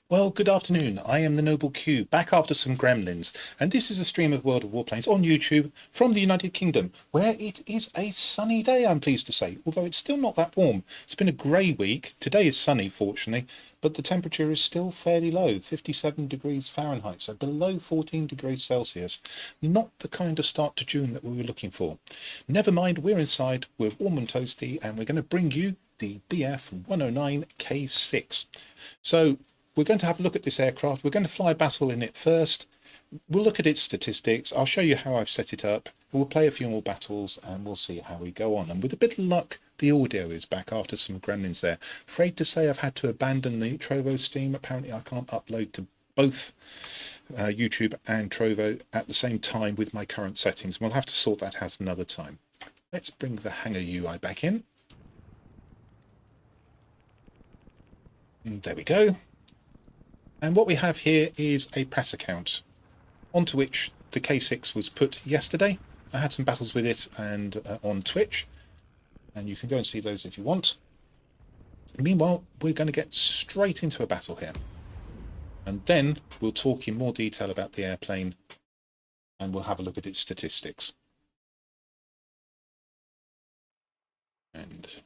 Well, good afternoon. I am the Noble Q, back after some gremlins, and this is a stream of World of Warplanes on YouTube from the United Kingdom, where it is a sunny day, I'm pleased to say, although it's still not that warm. It's been a grey week. Today is sunny, fortunately, but the temperature is still fairly low, 57 degrees Fahrenheit, so below 14 degrees Celsius. Not the kind of start to June that we were looking for. Never mind, we're inside, we're warm and toasty, and we're going to bring you the Bf 109 K-6. So, we're going to have a look at this aircraft. We're going to fly a battle in it first. We'll look at its statistics. I'll show you how I've set it up. We'll play a few more battles and we'll see how we go on. And with a bit of luck, the audio is back after some gremlins there. Afraid to say I've had to abandon the Trovo stream. Apparently I can't upload to both YouTube and Trovo at the same time with my current settings. We'll have to sort that out another time. Let's bring the hangar UI back in. And there we go. And what we have here is a press account onto which the K-6 was put yesterday. I had some battles with it and on Twitch, and you can go and see those if you want. Meanwhile, we're going to get straight into a battle here, and then we'll talk in more detail about the airplane and we'll have a look at its statistics. And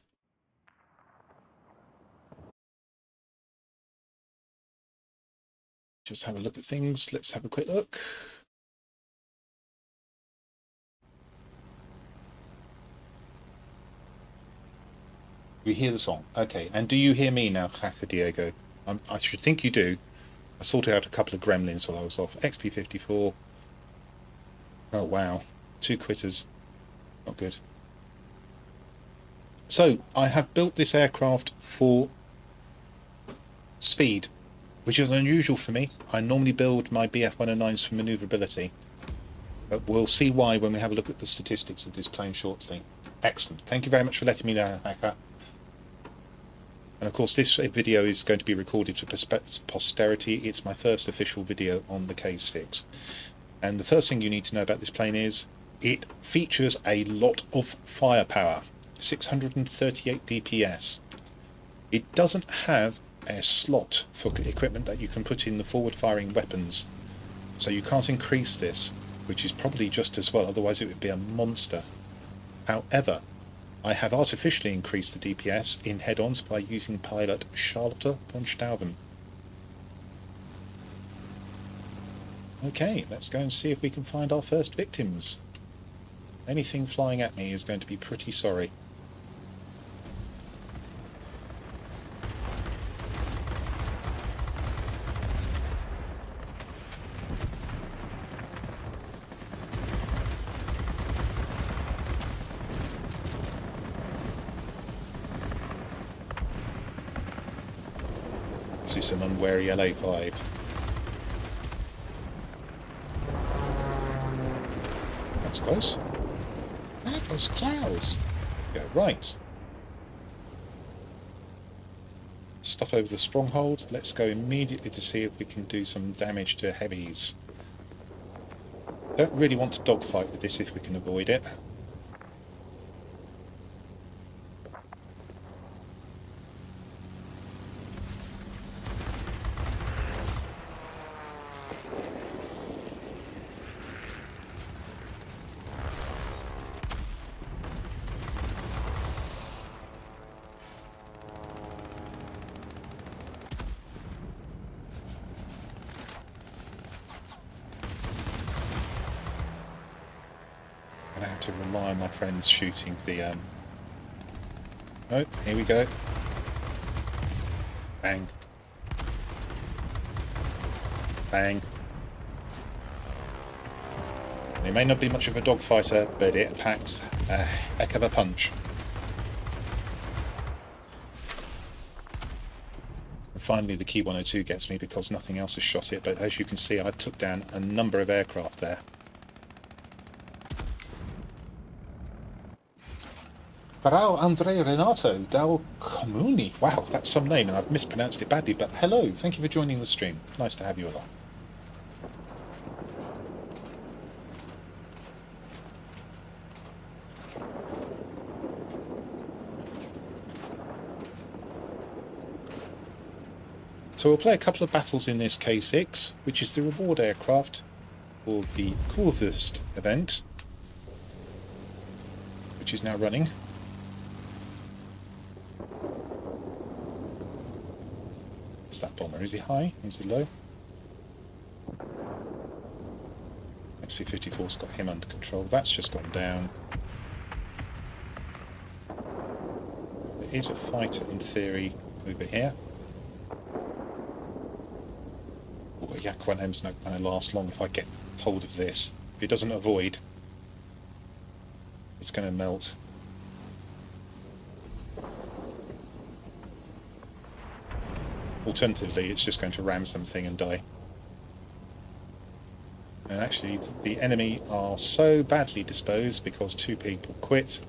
just have a look at things. Let's have a quick look. You hear the song. Okay, and do you hear me now, Hacker Diego? I should think you do. I sorted out a couple of gremlins while I was off. XP54. Oh, wow. 2 quitters. Not good. So, I have built this aircraft for speed, which is unusual for me. I normally build my Bf-109s for manoeuvrability, but we'll see why when we have a look at the statistics of this plane shortly. Excellent. Thank you very much for letting me know, Hacker. And of course this video is going to be recorded for posterity. It's my first official video on the K-6. And the first thing you need to know about this plane is it features a lot of firepower, 638 DPS. It doesn't have a slot for equipment that you can put in the forward firing weapons, so you can't increase this, which is probably just as well, otherwise it would be a monster. However, I have artificially increased the DPS in head-ons by using pilot Charlotte von Staufen. Okay, let's go and see if we can find our first victims. Anything flying at me is going to be pretty sorry. This is an unwary LA5. That's close. That was clouds. Go right. Stuff over the stronghold. Let's go immediately to see if we can do some damage to heavies. Don't really want to dogfight with this if we can avoid it. I have to rely on my friends shooting the oh, here we go. Bang. Bang. It may not be much of a dogfighter, but it packs a heck of a punch. And finally the Key 102 gets me because nothing else has shot it, but as you can see I took down a number of aircraft there. Bravo Andre Renato Dal Comuni. Wow, that's some name and I've mispronounced it badly, but hello, thank you for joining the stream. Nice to have you along. So we'll play a couple of battles in this K-6, which is the reward aircraft for the Kurfürst event, which is now running. Is that bomber? Is he high? Is he low? XP-54's got him under control. That's just gone down. There is a fighter in theory over here. Oh, Yakwanem's not going to last long if I get hold of this. If it doesn't avoid, it's going to melt. Alternatively, it's just going to ram something and die. And actually, the enemy are so badly disposed because 2 people quit,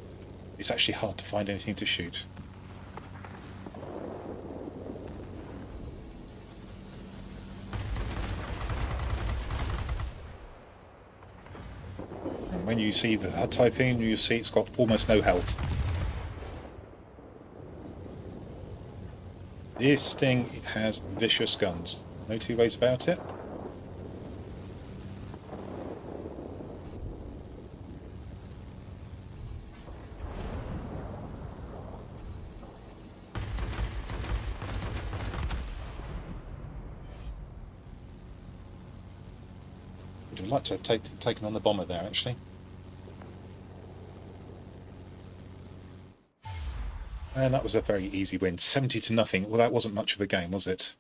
it's actually hard to find anything to shoot. And when you see the Typhoon, you see it's got almost no health. This thing, it has vicious guns. No two ways about it. Would have liked to have taken on the bomber there, actually. And that was a very easy win. 70-0. Well, that wasn't much of a game, was it?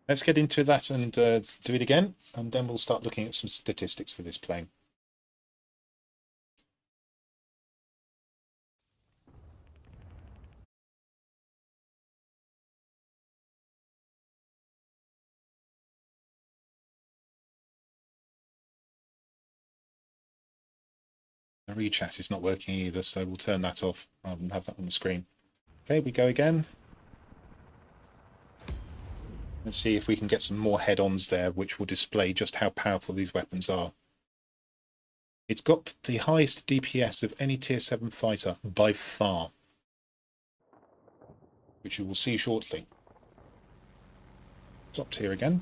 Let's get into that and do it again, and then we'll start looking at some statistics for this plane. The rechat is not working either, so we'll turn that off rather than have that on the screen. Okay, we go again. Let's see if we can get some more head-ons there, which will display just how powerful these weapons are. It's got the highest DPS of any Tier 7 fighter by far, which you will see shortly. Top tier again.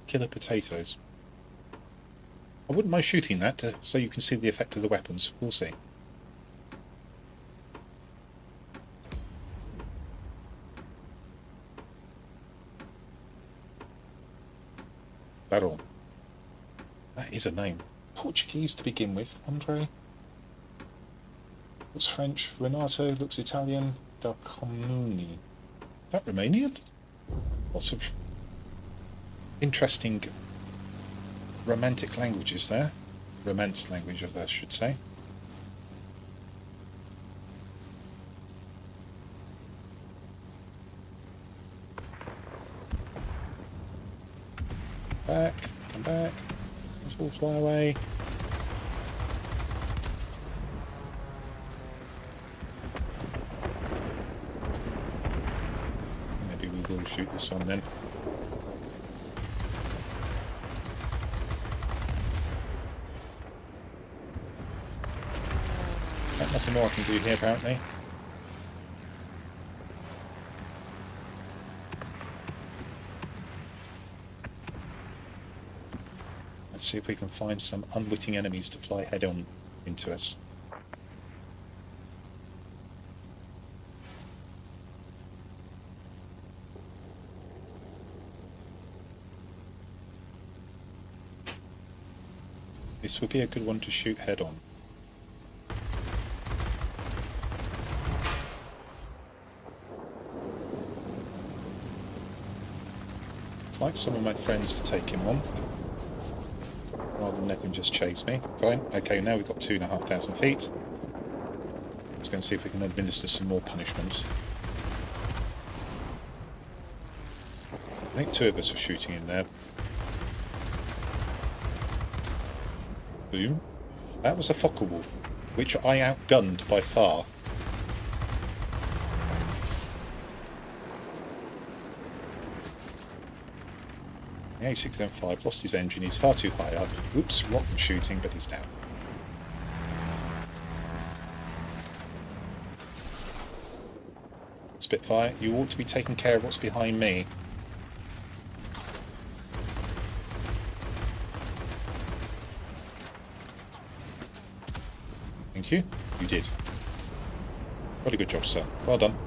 Killer potatoes. I wouldn't mind shooting that so you can see the effect of the weapons. We'll see. Barrel. That is a name. Portuguese to begin with. Andre. Looks French. Renato looks Italian. Del Comuni. Is that Romanian? Lots of interesting romantic languages there. Romance languages, I should say. Back, come back. Let's all fly away. Maybe we will shoot this one then. Nothing more I can do here, apparently. Let's see if we can find some unwitting enemies to fly head-on into us. This would be a good one to shoot head-on. I'd like some of my friends to take him on, rather than let him just chase me. Fine. Okay, now we've got 2,500 feet. Let's go and see if we can administer some more punishments. I think 2 of us were shooting in there. Boom. That was a Focke-Wulf, which I outgunned by far. The A6M5 lost his engine, he's far too high up. Oops, rocket shooting, but he's down. Spitfire, you ought to be taking care of what's behind me. Thank you. You did. What a good job, sir. Well done.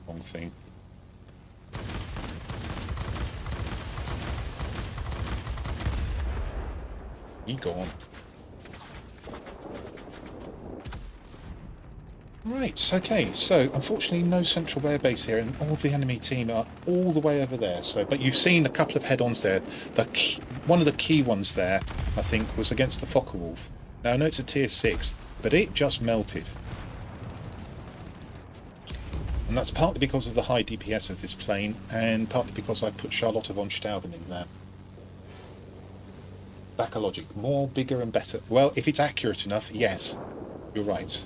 Wrong thing. You go on. Right, okay, so unfortunately no central airbase here, and all the enemy team are all the way over there. So, but you've seen a couple of head-ons there. One of the key ones there, I think, was against the Focke-Wulf. Now I know it's a tier 6, but it just melted. And that's partly because of the high DPS of this plane, and partly because I put Charlotte von Staufen in there. Baccalogic, more, bigger and better. Well, if it's accurate enough, yes, you're right.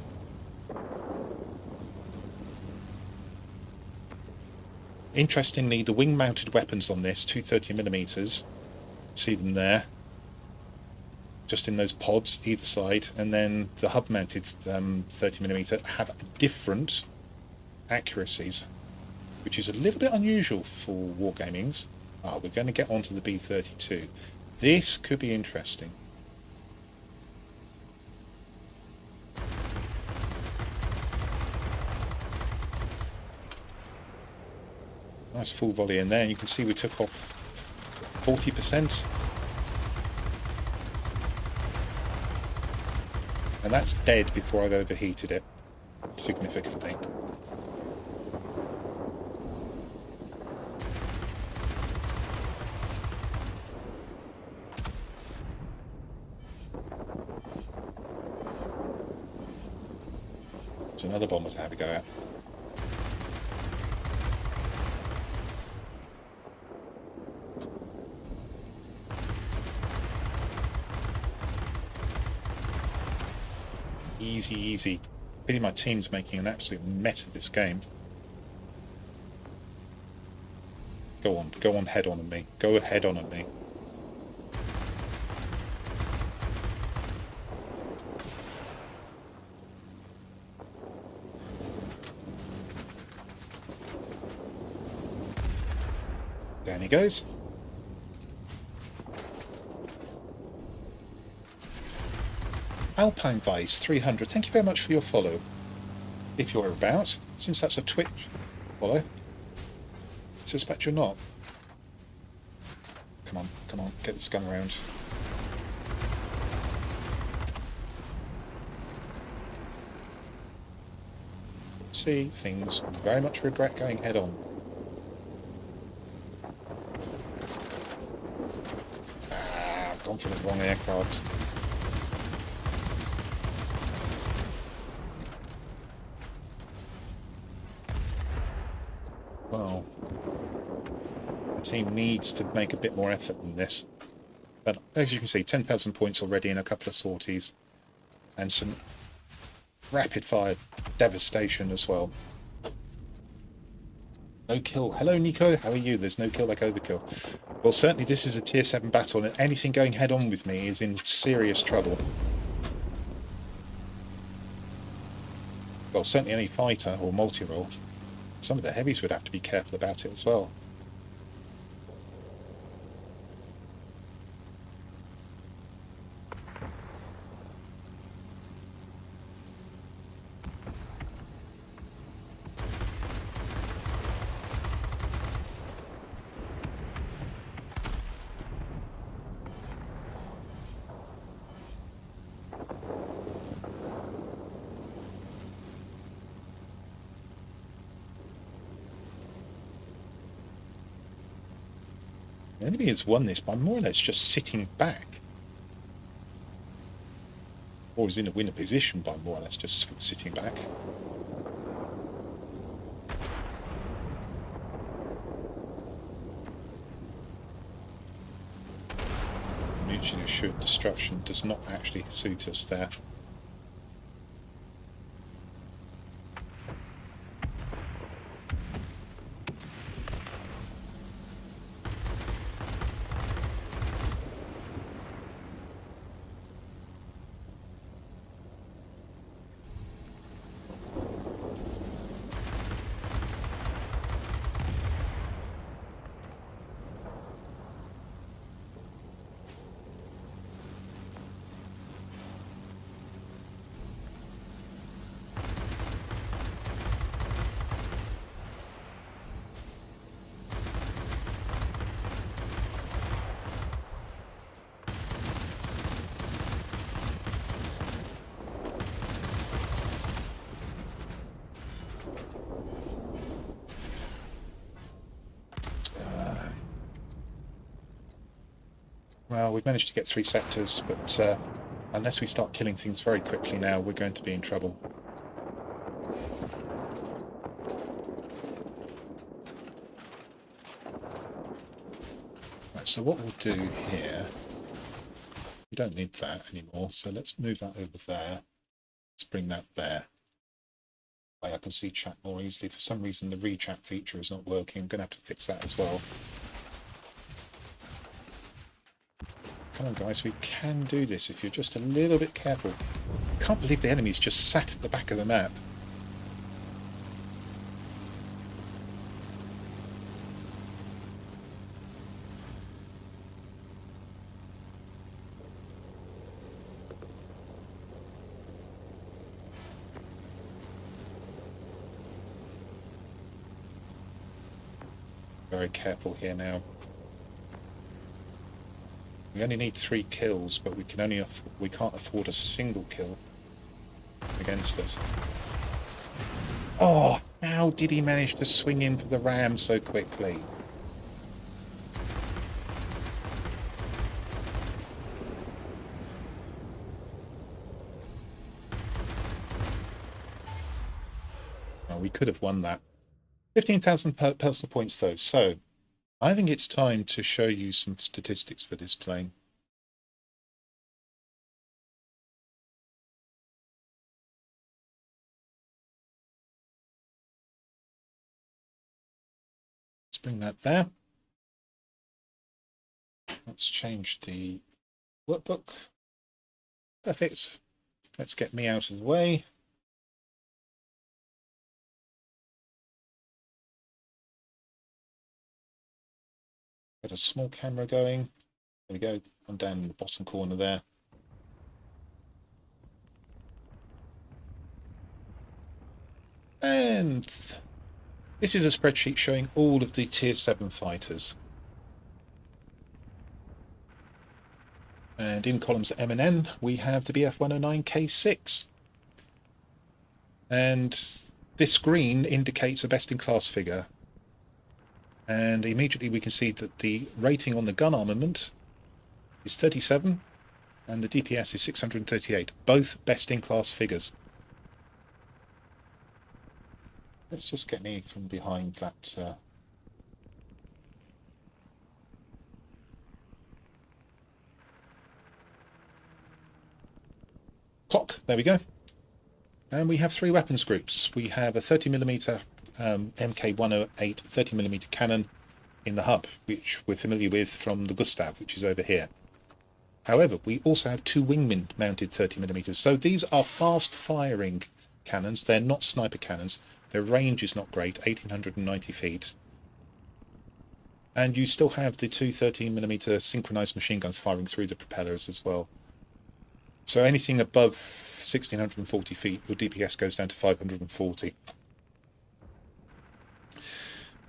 Interestingly, the wing-mounted weapons on this, 230mm, see them there, just in those pods either side, and then the hub-mounted 30mm have different accuracies, which is a little bit unusual for wargamings. We're going to get onto the B-32. This could be interesting. Nice full volley in there, and you can see we took off 40%. And that's dead before I've overheated it significantly. It's another bomber to have a go at. Easy, easy. Really, my team's making an absolute mess of this game. Go on head on at me. Go head on at me. Down he goes. Alpine Vice 300, thank you very much for your follow. If you're about, since that's a Twitch follow. I suspect you're not. Come on, get this gun around. See, things very much regret going head on. I've gone for the wrong aircraft. Well, the team needs to make a bit more effort than this. But as you can see, 10,000 points already in a couple of sorties. And some rapid-fire devastation as well. No kill. Hello, Nico. How are you? There's no kill like overkill. Well, certainly this is a tier 7 battle, and anything going head-on with me is in serious trouble. Well, certainly any fighter or multi-role. Some of the heavies would have to be careful about it as well. The enemy has won this by more or less just sitting back. Or is in a winner position by more or less just sitting back. Mutually assured destruction does not actually suit us there. Well, we've managed to get 3 sectors, but unless we start killing things very quickly now, we're going to be in trouble. Right, so what we'll do here, we don't need that anymore, so let's move that over there. Let's bring that there. Way I can see chat more easily. For some reason the re-chat feature is not working. I'm going to have to fix that as well. Come on guys, we can do this if you're just a little bit careful. Can't believe the enemy's just sat at the back of the map. Very careful here now. We only need 3 kills, but we can't afford a single kill against us. Oh, how did he manage to swing in for the ram so quickly? Oh, we could have won that. 15,000 personal points though, so I think it's time to show you some statistics for this plane. Let's bring that there. Let's change the workbook. Perfect. Let's get me out of the way. Get a small camera going. There we go. I'm down in the bottom corner there. And this is a spreadsheet showing all of the Tier 7 fighters. And in columns M and N, we have the Bf 109 K-6. And this green indicates a best-in-class figure. And immediately we can see that the rating on the gun armament is 37 and the DPS is 638, both best-in-class figures. Let's just get me from behind that clock. There we go. And we have 3 weapons groups. We have a 30mm MK108 30mm cannon in the hub, which we're familiar with from the Gustav, which is over here. However, we also have 2 wingman mounted 30mm. So these are fast firing cannons. They're not sniper cannons. Their range is not great, 1890 feet. And you still have the 2 13mm synchronized machine guns firing through the propellers as well. So anything above 1640 feet, your DPS goes down to 540.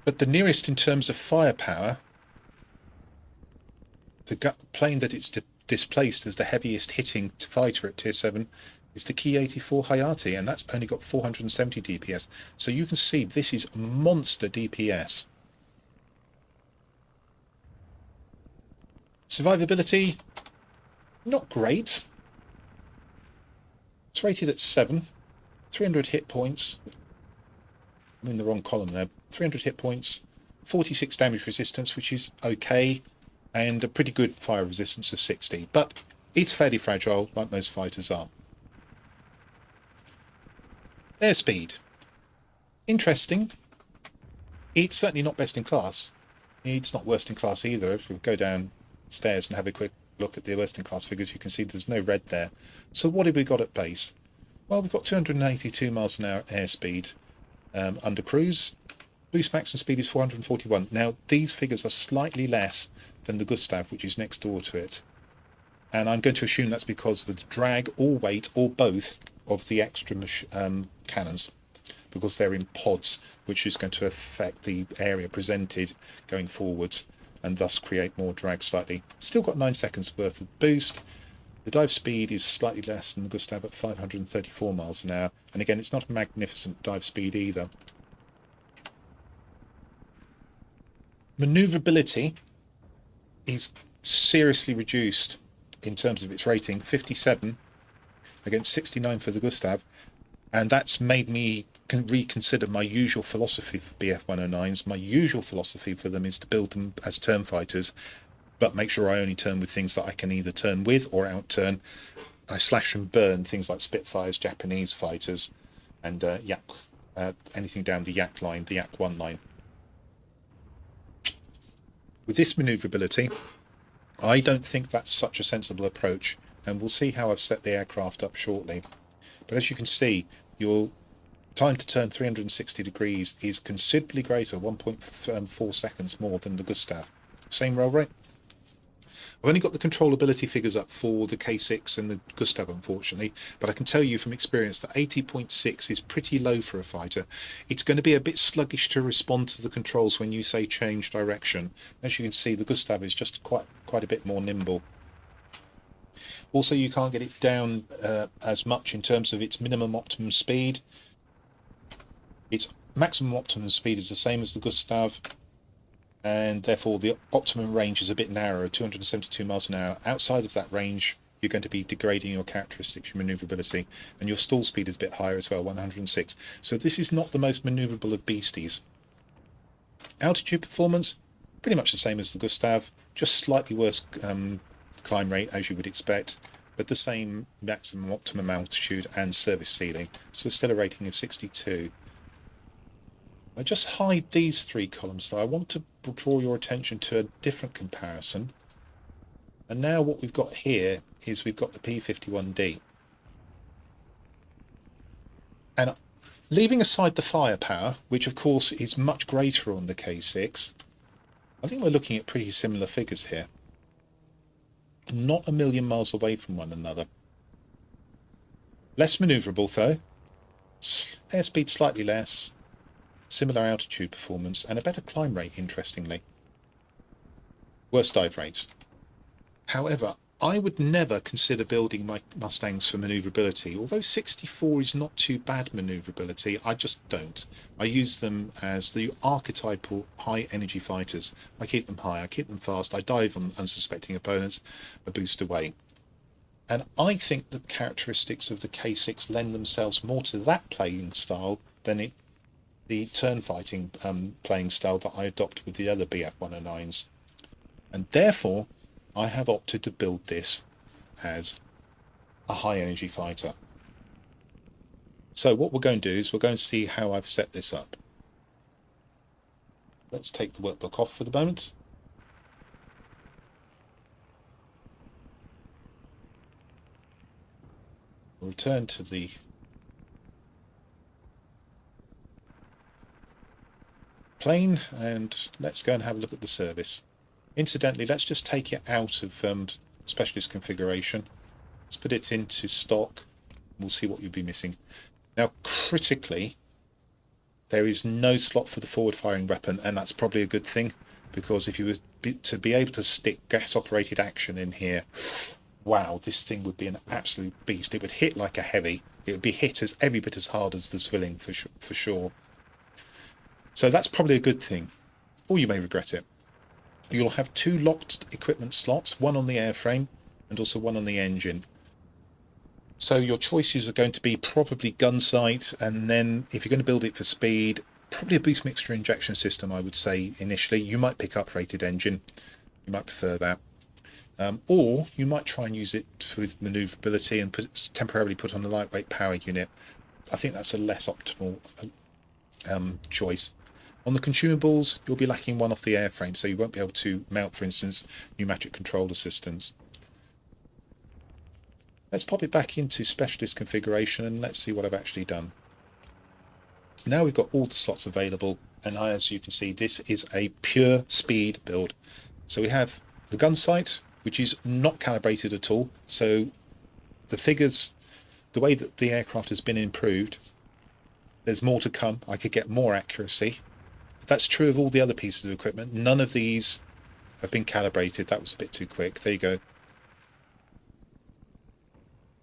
But the nearest in terms of firepower, the plane that it's displaced as the heaviest hitting fighter at Tier 7 is the Ki-84 Hayate, and that's only got 470 DPS. So you can see this is monster DPS. Survivability, not great. It's rated at 7, 300 hit points. I'm in the wrong column there. 300 hit points, 46 damage resistance, which is okay, and a pretty good fire resistance of 60, but it's fairly fragile, like most fighters are. Airspeed. Interesting. It's certainly not best in class. It's not worst in class either. If we go downstairs and have a quick look at the worst in class figures, you can see there's no red there. So what have we got at base? Well, we've got 282 miles an hour airspeed under cruise. Boost maximum speed is 441. Now, these figures are slightly less than the Gustav, which is next door to it. And I'm going to assume that's because of the drag or weight or both of the extra cannons, because they're in pods, which is going to affect the area presented going forwards and thus create more drag slightly. Still got 9 seconds worth of boost. The dive speed is slightly less than the Gustav at 534 miles an hour. And again, it's not a magnificent dive speed either. Maneuverability is seriously reduced in terms of its rating, 57 against 69 for the Gustav, and that's made me reconsider my usual philosophy for Bf-109s. My usual philosophy for them is to build them as turn fighters, but make sure I only turn with things that I can either turn with or outturn. I slash and burn things like Spitfires, Japanese fighters, and Yak, anything down the Yak line, the Yak 1 line. With this manoeuvrability, I don't think that's such a sensible approach, and we'll see how I've set the aircraft up shortly. But as you can see, your time to turn 360 degrees is considerably greater, 1.4 seconds more than the Gustav. Same roll rate. I've only got the controllability figures up for the K-6 and the Gustav, unfortunately, but I can tell you from experience that 80.6 is pretty low for a fighter. It's going to be a bit sluggish to respond to the controls when you say change direction. As you can see, the Gustav is just quite a bit more nimble. Also, you can't get it down as much in terms of its minimum optimum speed. Its maximum optimum speed is the same as the Gustav, and therefore the optimum range is a bit narrower, 272 miles an hour. Outside of that range, you're going to be degrading your characteristics, your manoeuvrability, and your stall speed is a bit higher as well, 106. So this is not the most manoeuvrable of beasties. Altitude performance, pretty much the same as the Gustav, just slightly worse climb rate as you would expect, but the same maximum optimum altitude and service ceiling, so still a rating of 62. I just hide these three columns though. I want to draw your attention to a different comparison. And now what we've got here is we've got the P-51D. And leaving aside the firepower, which of course is much greater on the K-6, I think we're looking at pretty similar figures here. Not a million miles away from one another. Less manoeuvrable though. Airspeed slightly less. Similar altitude performance and a better climb rate, interestingly. Worse dive rate. However, I would never consider building my Mustangs for manoeuvrability. Although 64 is not too bad manoeuvrability, I just don't. I use them as the archetypal high energy fighters. I keep them high, I keep them fast, I dive on unsuspecting opponents, I boost away. And I think the characteristics of the K-6 lend themselves more to that playing style than the turn fighting playing style that I adopt with the other Bf-109s. And therefore, I have opted to build this as a high energy fighter. So what we're going to do is we're going to see how I've set this up. Let's take the workbook off for the moment. We'll return to the plane and let's go and have a look at the service. Incidentally, let's just take it out of specialist configuration. Let's put it into stock. We'll see what you'll be missing. Now, critically, there is no slot for the forward-firing weapon, and that's probably a good thing, because if you were to be able to stick gas-operated action in here, wow, this thing would be an absolute beast. It would hit like a heavy. It would be hit as every bit as hard as the Zwilling for sure. So that's probably a good thing, or you may regret it. You'll have two locked equipment slots, one on the airframe and also one on the engine. So your choices are going to be probably gun sight, and then if you're going to build it for speed, probably a boost mixture injection system, I would say initially. You might pick up rated engine. You might prefer that. Or you might try and use it with manoeuvrability and temporarily put on a lightweight power unit. I think that's a less optimal choice. On the consumables, you'll be lacking one off the airframe, so you won't be able to mount, for instance, pneumatic controller systems. Let's pop it back into specialist configuration and let's see what I've actually done. Now we've got all the slots available, and as you can see, this is a pure speed build. So we have the gun sight, which is not calibrated at all, so the figures, the way that the aircraft has been improved, there's more to come. I could get more accuracy. That's true of all the other pieces of equipment. None of these have been calibrated. That was a bit too quick. There you go.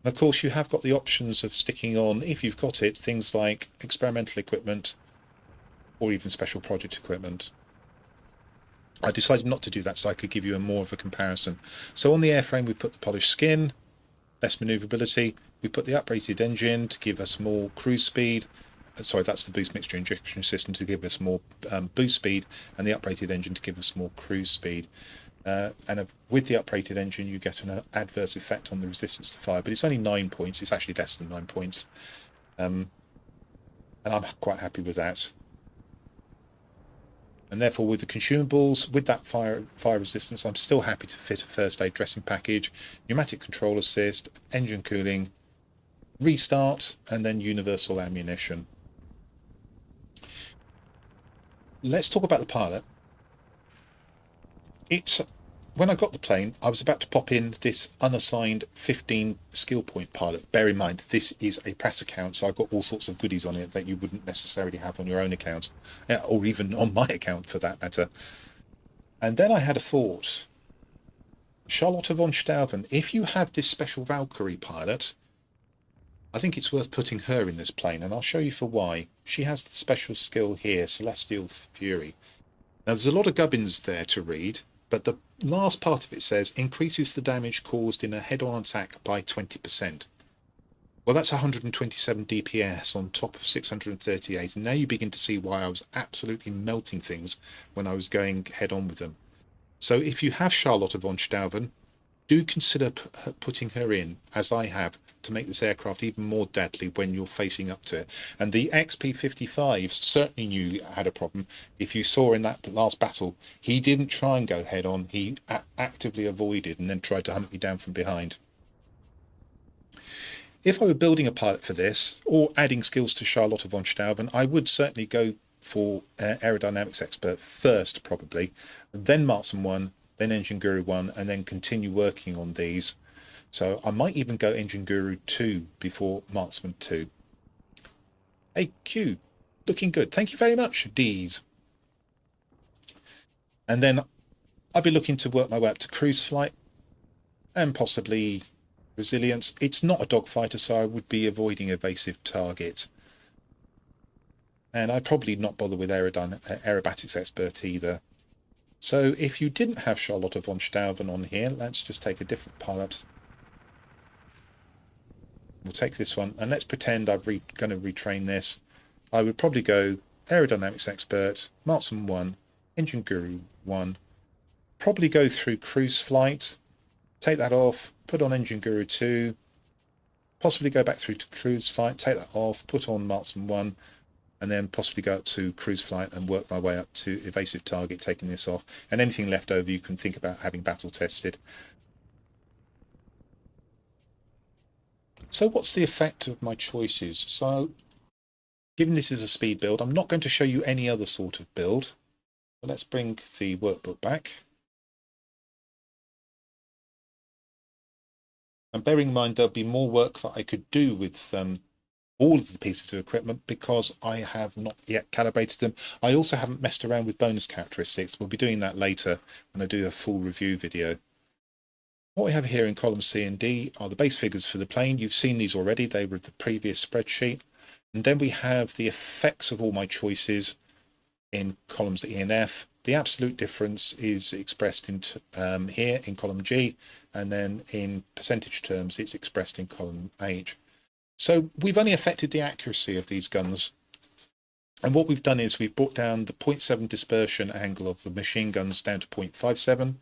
And of course, you have got the options of sticking on, if you've got it, things like experimental equipment or even special project equipment. I decided not to do that so I could give you more of a comparison. So on the airframe, we put the polished skin, less manoeuvrability. We put the uprated engine to give us more cruise speed. Sorry, that's the boost mixture injection system to give us more boost speed, and the uprated engine to give us more cruise speed. And with the uprated engine, you get an adverse effect on the resistance to fire, but it's only 9 points. It's actually less than 9 points. And I'm quite happy with that. And therefore, with the consumables, with that fire resistance, I'm still happy to fit a first aid dressing package, pneumatic control assist, engine cooling, restart, and then universal ammunition. Let's talk about the pilot. When I got the plane, I was about to pop in this unassigned 15 skill point pilot. Bear in mind, this is a press account, so I've got all sorts of goodies on it that you wouldn't necessarily have on your own account, or even on my account for that matter. And then I had a thought. Charlotte von Staufen, if you have this special Valkyrie pilot, I think it's worth putting her in this plane, and I'll show you for why. She has the special skill here, Celestial Fury. Now, there's a lot of gubbins there to read, but the last part of it says, increases the damage caused in a head-on attack by 20%. Well, that's 127 DPS on top of 638, and now you begin to see why I was absolutely melting things when I was going head-on with them. So if you have Charlotte von Staufen, do consider putting her in, as I have, to make this aircraft even more deadly when you're facing up to it. And the XP-55 certainly knew you had a problem. If you saw in that last battle, he didn't try and go head on. He actively avoided and then tried to hunt me down from behind. If I were building a pilot for this, or adding skills to Charlotte von Staufen, I would certainly go for aerodynamics expert first, probably, then Marksman 1, then Engine Guru 1, and then continue working on these. So I might even go Engine Guru 2 before Marksman 2. Hey, Q, looking good. Thank you very much, D's. And then I'll be looking to work my way up to cruise flight and possibly resilience. It's not a dogfighter, so I would be avoiding evasive target. And I'd probably not bother with aerobatics expert either. So if you didn't have Charlotte von Staufen on here, let's just take a different pilot. We'll take this one, and let's pretend I'm going to retrain this. I would probably go aerodynamics expert, Marksman 1, Engine Guru 1, probably go through cruise flight, take that off, put on Engine Guru 2, possibly go back through to cruise flight, take that off, put on Marksman 1, and then possibly go up to cruise flight and work my way up to evasive target, taking this off. And anything left over you can think about having battle tested. So what's the effect of my choices? So given this is a speed build, I'm not going to show you any other sort of build. So let's bring the workbook back. And bearing in mind there'll be more work that I could do with all of the pieces of equipment because I have not yet calibrated them. I also haven't messed around with bonus characteristics. We'll be doing that later when I do a full review video. What we have here in columns C and D are the base figures for the plane. You've seen these already. They were the previous spreadsheet. And then we have the effects of all my choices in columns E and F. The absolute difference is expressed in here in column G, and then in percentage terms it's expressed in column H. So we've only affected the accuracy of these guns. And what we've done is we've brought down the 0.7 dispersion angle of the machine guns down to 0.57.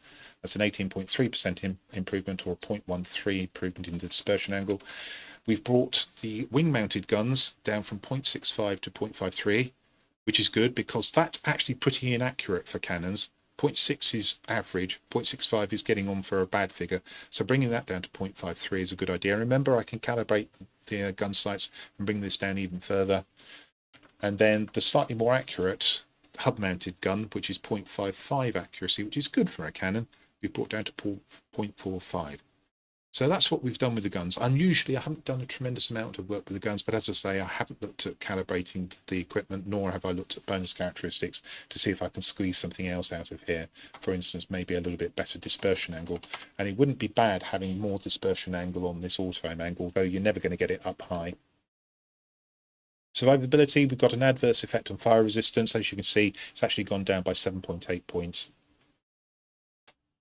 That's an 18.3% improvement, or a 0.13 improvement in the dispersion angle. We've brought the wing-mounted guns down from 0.65 to 0.53, which is good because that's actually pretty inaccurate for cannons. 0.6 is average, 0.65 is getting on for a bad figure, so bringing that down to 0.53 is a good idea. Remember, I can calibrate the gun sights and bring this down even further. And then the slightly more accurate hub-mounted gun, which is 0.55 accuracy, which is good for a cannon, we've brought down to 0.45. So that's what we've done with the guns. Unusually, I haven't done a tremendous amount of work with the guns, but as I say, I haven't looked at calibrating the equipment, nor have I looked at bonus characteristics to see if I can squeeze something else out of here. For instance, maybe a little bit better dispersion angle. And it wouldn't be bad having more dispersion angle on this auto-aim angle, though you're never going to get it up high. Survivability, we've got an adverse effect on fire resistance. As you can see, it's actually gone down by 7.8 points.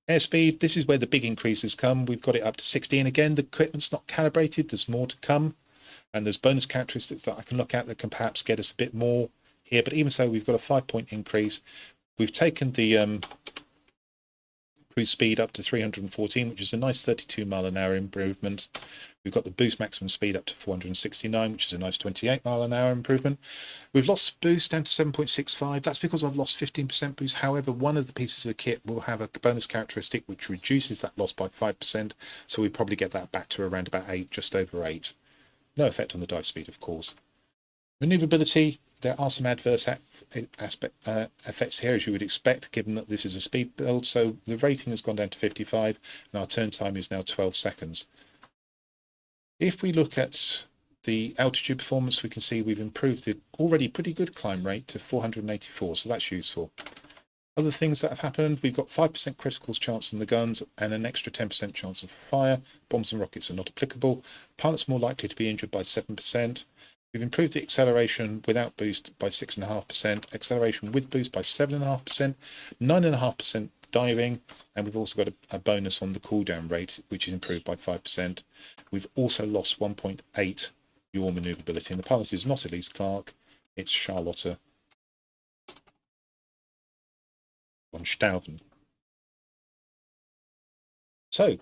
Airspeed, this is where the big increases come. We've got it up to 60, and again, the equipment's not calibrated. There's more to come, and there's bonus characteristics that I can look at that can perhaps get us a bit more here. But even so, we've got a 5-point increase. We've taken the cruise speed up to 314, which is a nice 32 mile an hour improvement. We've got the boost maximum speed up to 469, which is a nice 28 mile an hour improvement. We've lost boost down to 7.65. That's because I've lost 15% boost. However, one of the pieces of the kit will have a bonus characteristic which reduces that loss by 5%. So we probably get that back to around about 8, just over 8. No effect on the dive speed, of course. Maneuverability, there are some adverse effects here, as you would expect, given that this is a speed build. So the rating has gone down to 55, and our turn time is now 12 seconds. If we look at the altitude performance, we can see we've improved the already pretty good climb rate to 484, so that's useful. Other things that have happened, we've got 5% criticals chance in the guns and an extra 10% chance of fire. Bombs and rockets are not applicable. Pilots more likely to be injured by 7%. We've improved the acceleration without boost by 6.5%, acceleration with boost by 7.5%, 9.5% diving, and we've also got a bonus on the cooldown rate, which is improved by 5%. We've also lost 1.8 yaw manoeuvrability, and the pilot is not Elise Clark, it's Charlotte von Staufen. So,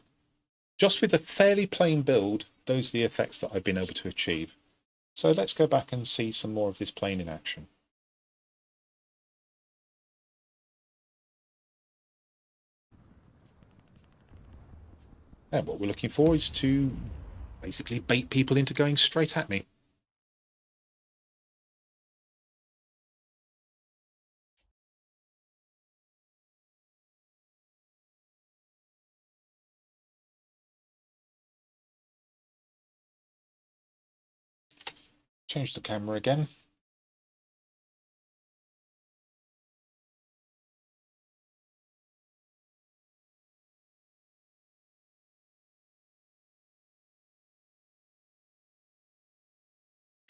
just with a fairly plain build, those are the effects that I've been able to achieve. So let's go back and see some more of this plane in action. And what we're looking for is to basically bait people into going straight at me. Change the camera again.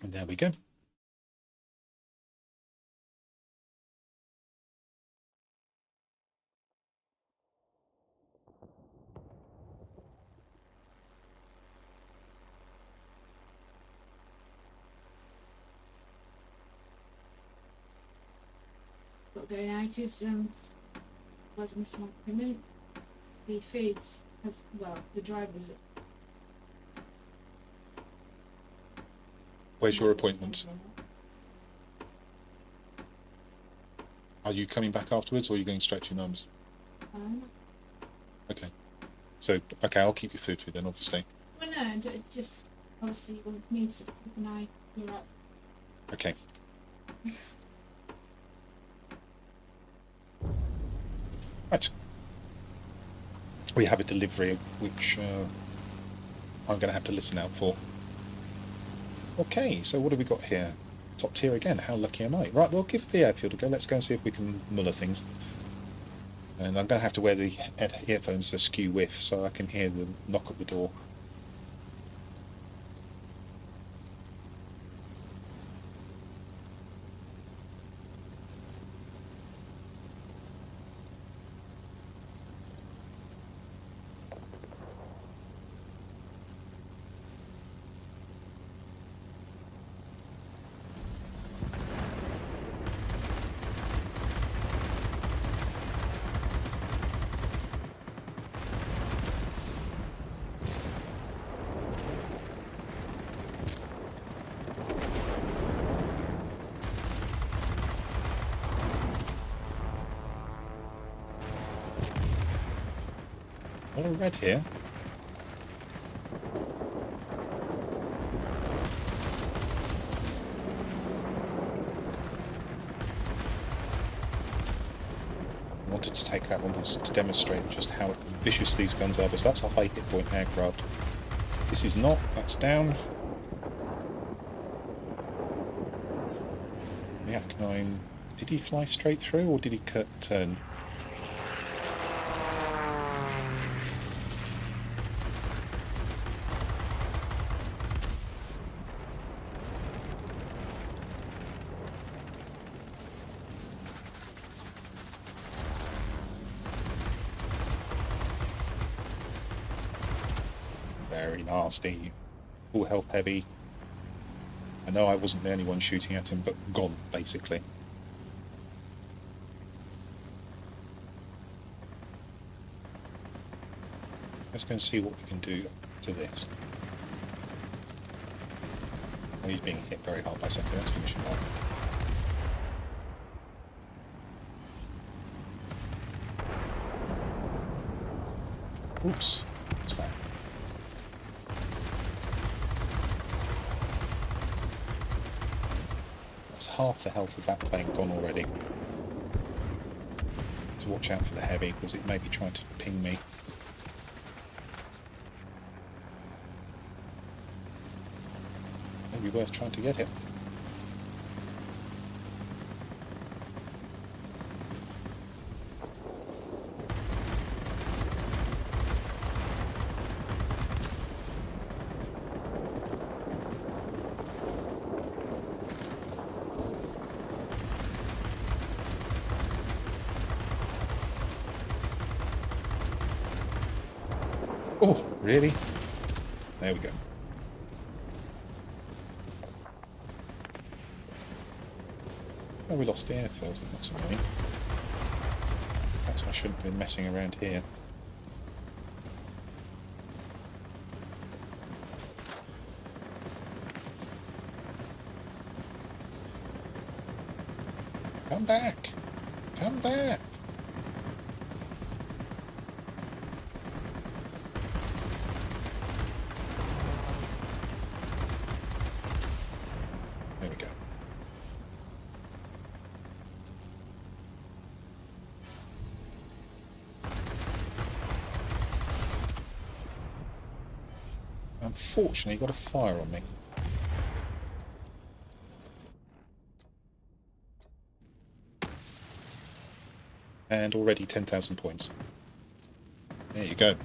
And there we go. Got going out is was missing my equipment. The feeds has the drivers. Where's your appointment? Are you coming back afterwards, or are you going straight to your mum's? Okay. So, okay, I'll keep your food for you then, obviously. Well, no, just obviously you'll need to keep an eye. You're up. Okay. Right. We have a delivery which I'm going to have to listen out for. Okay, so what have we got here? Top tier again. How lucky am I? Right, we'll give the airfield a go. Let's go and see if we can muller things. And I'm going to have to wear the earphones askew with so I can hear the knock at the door. A lot of red here. I wanted to take that one just to demonstrate just how vicious these guns are, because that's a high hit point aircraft. This is not. That's down. The Ac-9, did he fly straight through or did he turn? Very nasty. Full health heavy. I know I wasn't the only one shooting at him, but gone, basically. Let's go and see what we can do to this. Oh, he's being hit very hard by something. Let's finish him off. Oops. What's that? Half the health of that plane gone already. To watch out for the heavy, because it may be trying to ping me. Maybe worth trying to get it. Oh, really? There we go. Oh, we lost the airfield. That's annoying. Perhaps I shouldn't have been messing around here. Come back! Come back! There we go. Unfortunately, got a fire on me. And already 10,000 points. There you go.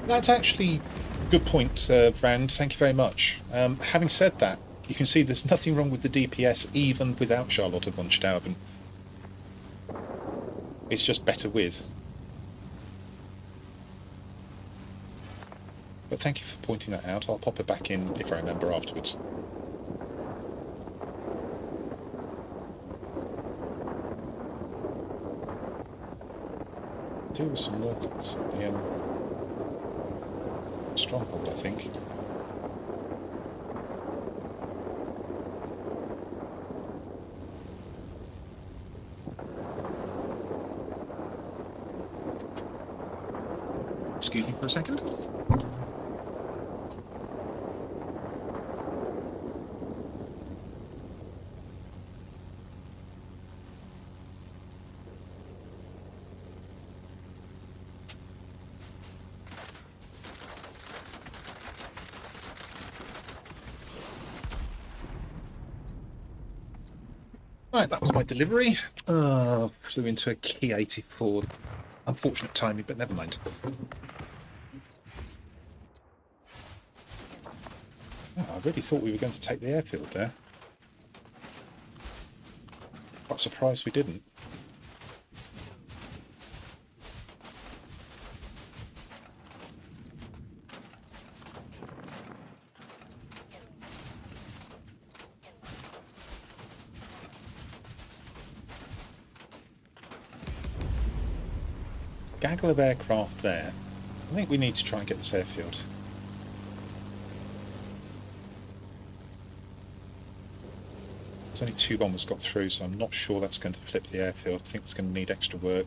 That's actually a good point, Vrand. Thank you very much. Having said that, you can see there's nothing wrong with the DPS even without Charlotte von Staufen. It's just better with. But thank you for pointing that out. I'll pop it back in if I remember afterwards. Do with some work at the stronghold, I think. Excuse me for a second. Right, that was my delivery. Flew into a K-84. Unfortunate timing, but never mind. Oh, I really thought we were going to take the airfield there. Quite surprised we didn't. Gaggle of aircraft there. I think we need to try and get this airfield. There's only 2 bombers got through, so I'm not sure that's going to flip the airfield. I think it's going to need extra work.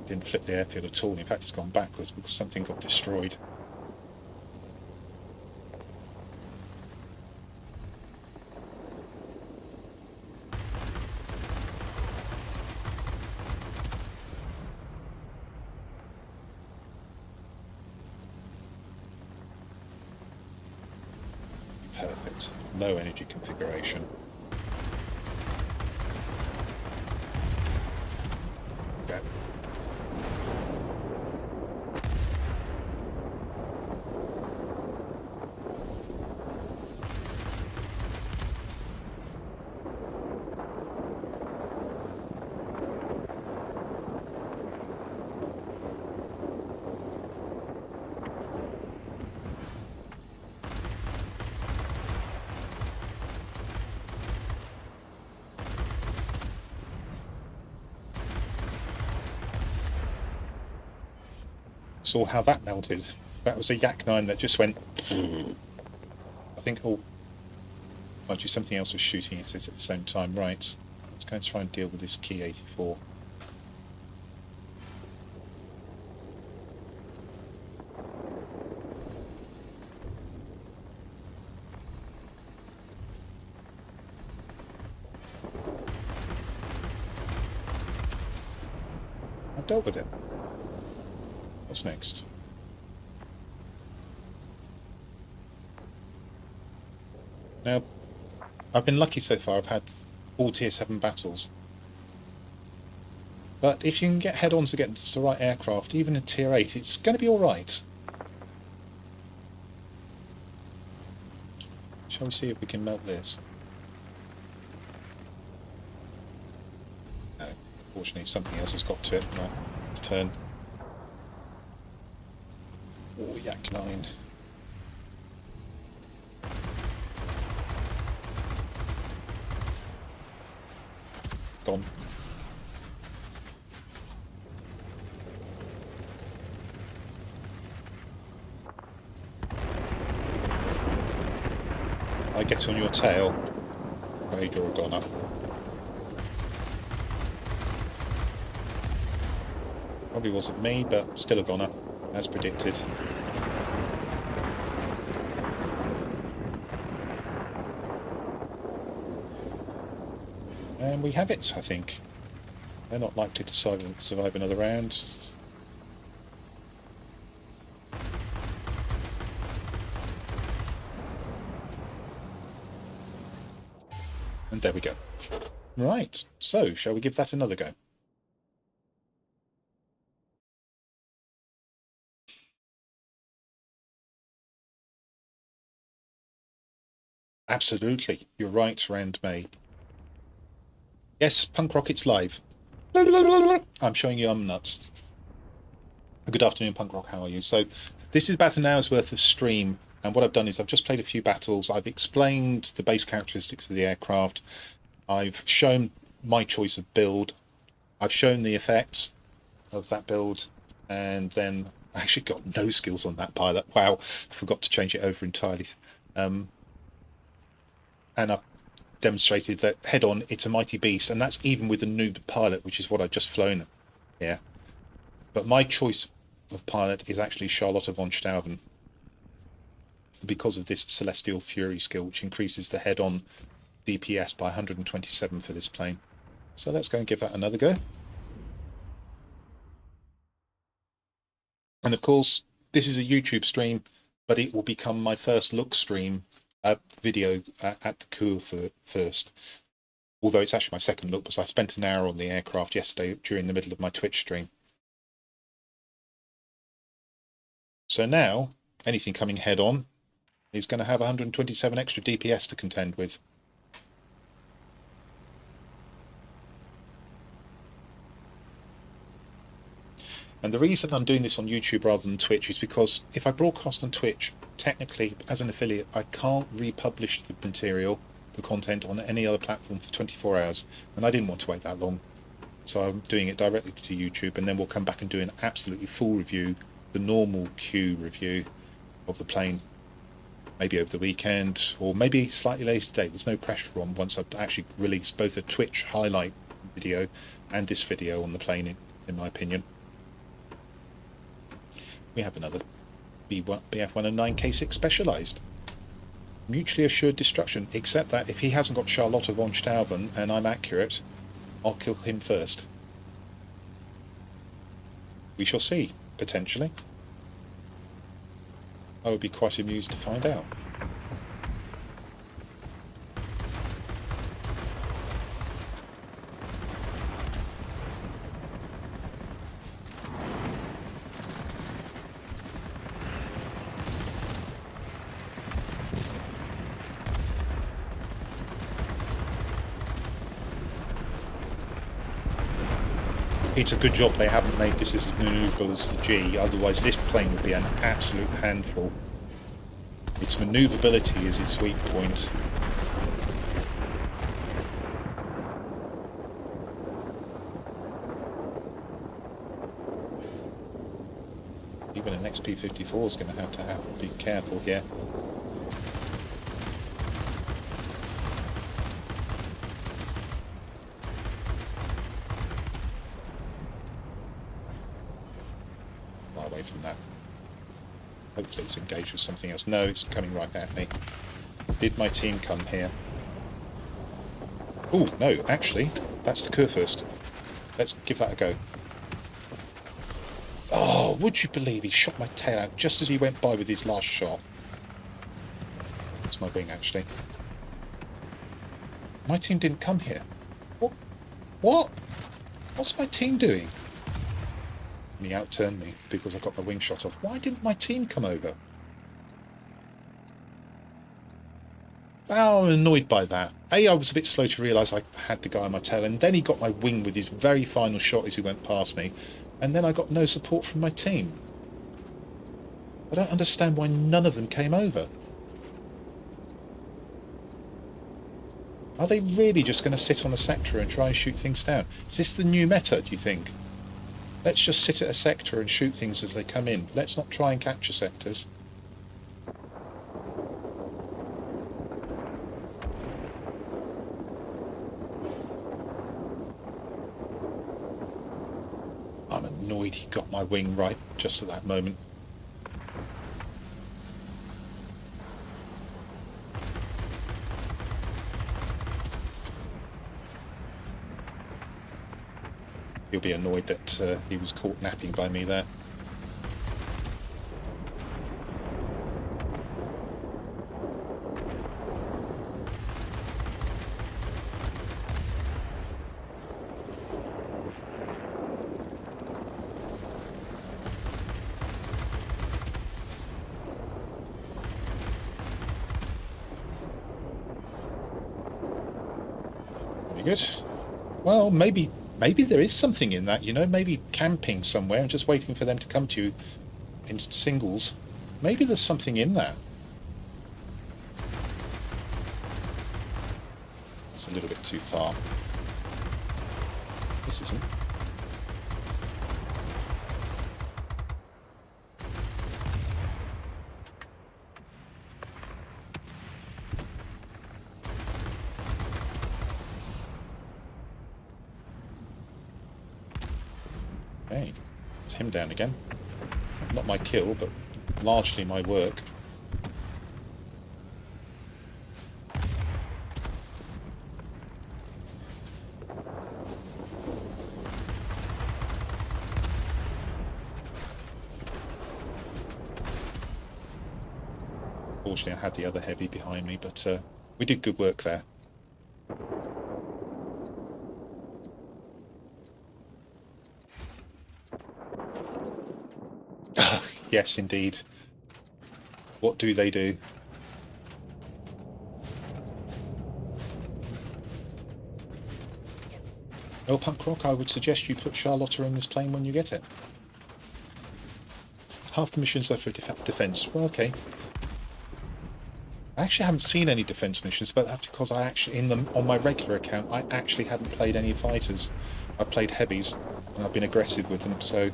Didn't flip the airfield at all. In fact, it's gone backwards because something got destroyed. Perfect. Low energy configuration. Okay. Saw how that melted. That was a Yak 9 that just went. I think, oh, mind you, something else was shooting at it at the same time. Right, let's go and try and deal with this Key 84. I dealt with it. What's next? Now, I've been lucky so far. I've had all Tier 7 battles. But if you can get head-ons against the right aircraft, even in Tier 8, it's going to be alright. Shall we see if we can melt this? No, fortunately something else has got to it. Right, let's turn. Oh, Yak 9. Gone. I get on your tail. Oh, you're a goner. Probably wasn't me, but still a goner, as predicted. And we have it, I think. They're not likely to survive another round. And there we go. Right, so shall we give that another go? Absolutely, you're right, Rand May. Yes, Punk Rocket's live. I'm showing you I'm nuts. Good afternoon, Punk Rock, how are you? So, this is about an hour's worth of stream, and what I've done is I've just played a few battles, I've explained the base characteristics of the aircraft, I've shown my choice of build, I've shown the effects of that build, and then I actually got no skills on that pilot. Wow, I forgot to change it over entirely. And I've demonstrated that head-on it's a mighty beast, and that's even with a noob pilot, which is what I've just flown here. But my choice of pilot is actually Charlotte von Staufen, because of this Celestial Fury skill, which increases the head-on DPS by 127 for this plane. So let's go and give that another go. And of course, this is a YouTube stream, but it will become my first look stream video at the Kur first. Although it's actually my second look, because I spent an hour on the aircraft yesterday during the middle of my Twitch stream. So now, anything coming head on is going to have 127 extra DPS to contend with. And the reason I'm doing this on YouTube rather than Twitch is because if I broadcast on Twitch, technically, as an affiliate, I can't republish the material, the content, on any other platform for 24 hours, and I didn't want to wait that long. So I'm doing it directly to YouTube, and then we'll come back and do an absolutely full review, the normal Q review of the plane, maybe over the weekend, or maybe slightly later today. There's no pressure on once I've actually released both a Twitch highlight video and this video on the plane, in my opinion. We have another Bf-109 K-6 Specialized. Mutually assured destruction, except that if he hasn't got Charlotte von Staufen and I'm accurate, I'll kill him first. We shall see, potentially. I would be quite amused to find out. It's a good job they haven't made this as manoeuvrable as the G, otherwise this plane would be an absolute handful. Its manoeuvrability is its weak point. Even an XP-54 is going to have to be careful here. Away from that. Hopefully it's engaged with something else. No, it's coming right at me. Did my team come here? Oh, no, actually, that's the Kurfürst. Let's give that a go. Oh, would you believe he shot my tail out just as he went by with his last shot? That's my wing, actually. My team didn't come here. What? What? What's my team doing? And he outturned me because I got my wing shot off. Why didn't my team come over? Oh, I'm annoyed by that. I was a bit slow to realise I had the guy on my tail, and then he got my wing with his very final shot as he went past me, and then I got no support from my team. I don't understand why none of them came over. Are they really just going to sit on a sector and try and shoot things down? Is this the new meta, do you think? Let's just sit at a sector and shoot things as they come in. Let's not try and capture sectors. I'm annoyed he got my wing right just at that moment. He'll be annoyed that he was caught napping by me there. Very good. Well, maybe there is something in that, you know, maybe camping somewhere and just waiting for them to come to you in singles. Maybe there's something in that. It's a little bit too far. This isn't. Okay, it's him down again. Not my kill, but largely my work. Fortunately, I had the other heavy behind me, but we did good work there. Yes, indeed. What do they do? Well, Punk Rock, I would suggest you put Charlotte in this plane when you get it. Half the missions are for defense. Well, okay. I actually haven't seen any defense missions, but that's because I actually, on my regular account, I actually hadn't played any fighters. I've played heavies and I've been aggressive with them, so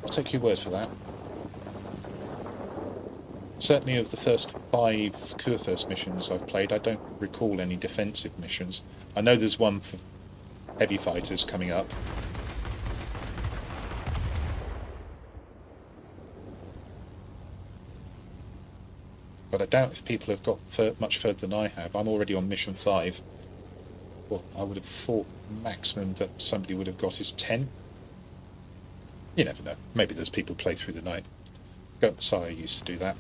I'll take your word for that. Certainly of the first 5 Kurfürst missions I've played, I don't recall any defensive missions. I know there's one for heavy fighters coming up. But I doubt if people have got much further than I have. I'm already on mission 5. Well, I would have thought maximum that somebody would have got is 10. You never know. Maybe there's people play through the night. Goat Messiah used to do that.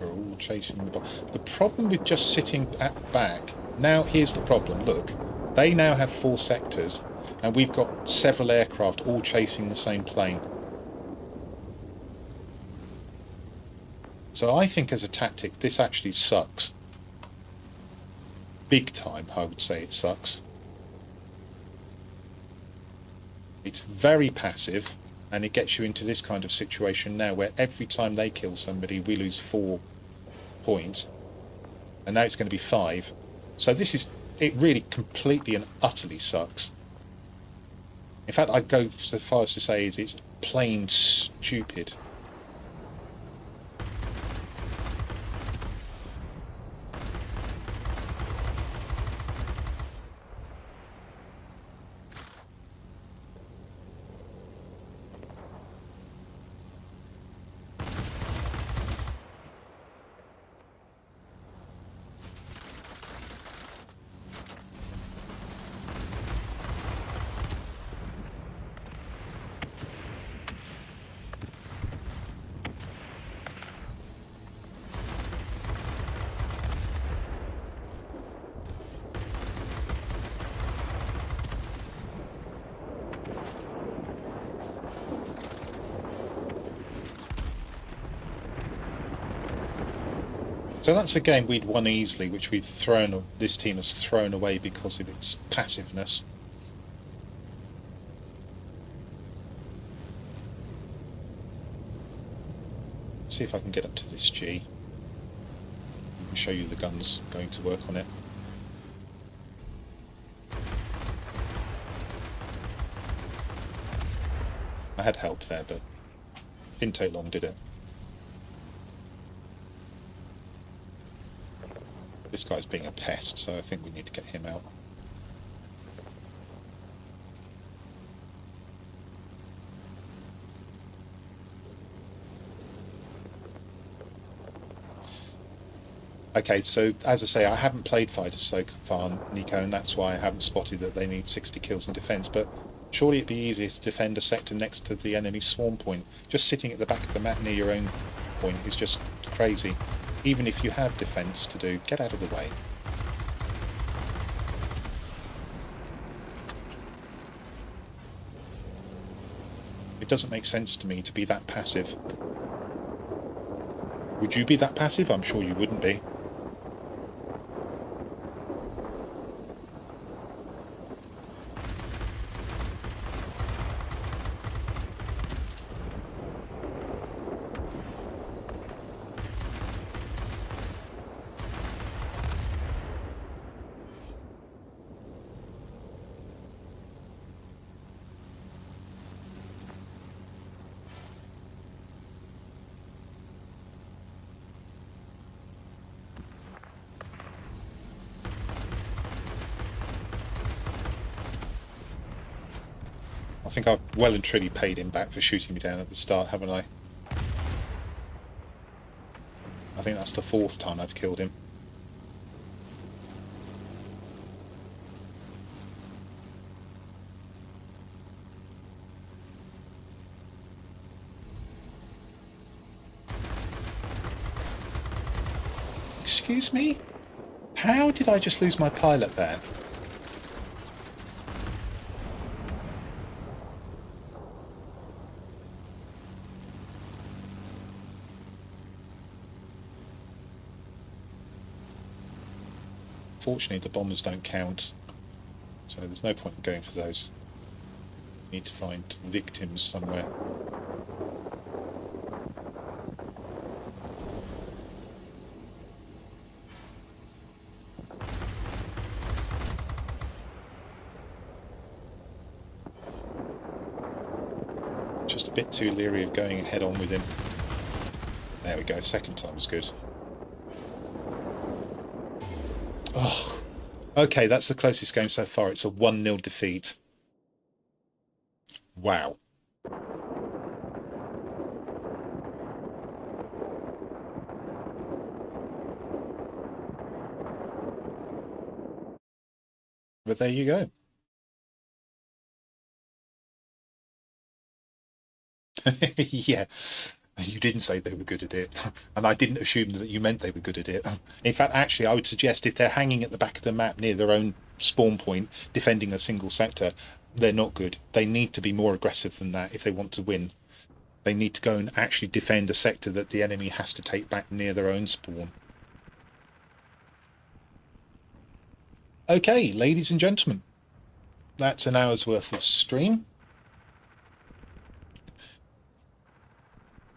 We're all chasing the bomb. The problem with just sitting at back... Now, here's the problem. Look, they now have 4 sectors, and we've got several aircraft all chasing the same plane. So I think as a tactic, this actually sucks. Big time, I would say it sucks. It's very passive, and it gets you into this kind of situation now where every time they kill somebody, we lose 4 points. And now it's going to be 5. So this is... It really completely and utterly sucks. In fact, I'd go so far as to say is it's plain stupid. So that's a game we'd won easily, which this team has thrown away because of its passiveness. See if I can get up to this G. And show you the guns going to work on it. I had help there, but didn't take long, did it? This guy's being a pest, so I think we need to get him out. Okay, so as I say, I haven't played fighters so far, Nico, and that's why I haven't spotted that they need 60 kills in defence, but surely it'd be easier to defend a sector next to the enemy swarm point. Just sitting at the back of the map near your own point is just crazy. Even if you have defence to do, get out of the way. It doesn't make sense to me to be that passive. Would you be that passive? I'm sure you wouldn't be. I think I've well and truly paid him back for shooting me down at the start, haven't I? I think that's the 4th time I've killed him. Excuse me? How did I just lose my pilot there? Fortunately, the bombers don't count, so there's no point in going for those. Need to find victims somewhere. just a bit too leery of going head on with him. There we go, second time was good. Oh, okay, that's the closest game so far. It's a 1-0 defeat. Wow. But there you go. Yeah, you didn't say they were good at it, and I didn't assume that you meant they were good at it. In fact, actually, I would suggest if they're hanging at the back of the map near their own spawn point, defending a single sector, they're not good. They need to be more aggressive than that if they want to win. They need to go and actually defend a sector that the enemy has to take back near their own spawn. Okay, ladies and gentlemen, that's an hour's worth of stream.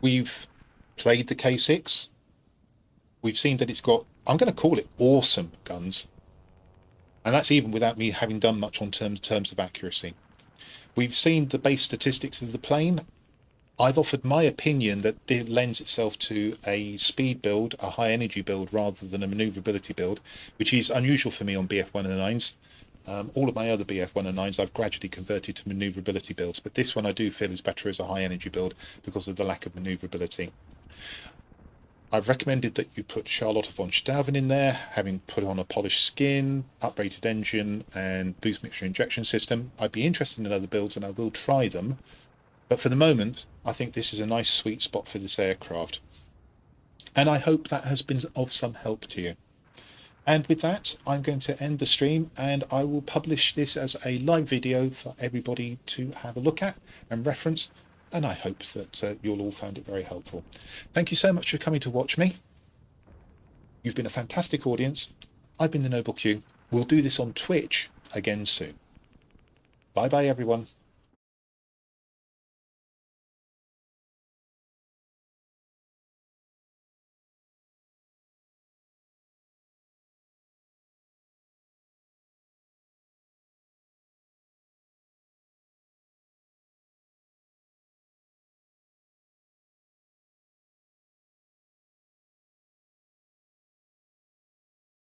We've played the K-6. We've seen that it's got, I'm going to call it awesome guns. And that's even without me having done much on terms of accuracy. We've seen the base statistics of the plane. I've offered my opinion that it lends itself to a speed build, a high energy build, rather than a manoeuvrability build, which is unusual for me on BF-109s. All of my other BF-109s I've gradually converted to manoeuvrability builds, but this one I do feel is better as a high energy build because of the lack of manoeuvrability. I've recommended that you put Charlotte von Staufen in there, having put on a polished skin, uprated engine and boost mixture injection system. I'd be interested in other builds and I will try them, but for the moment I think this is a nice sweet spot for this aircraft. And I hope that has been of some help to you. And with that, I'm going to end the stream and I will publish this as a live video for everybody to have a look at and reference. And I hope that you'll all find it very helpful. Thank you so much for coming to watch me. You've been a fantastic audience. I've been the Noble Q. We'll do this on Twitch again soon. Bye bye, everyone.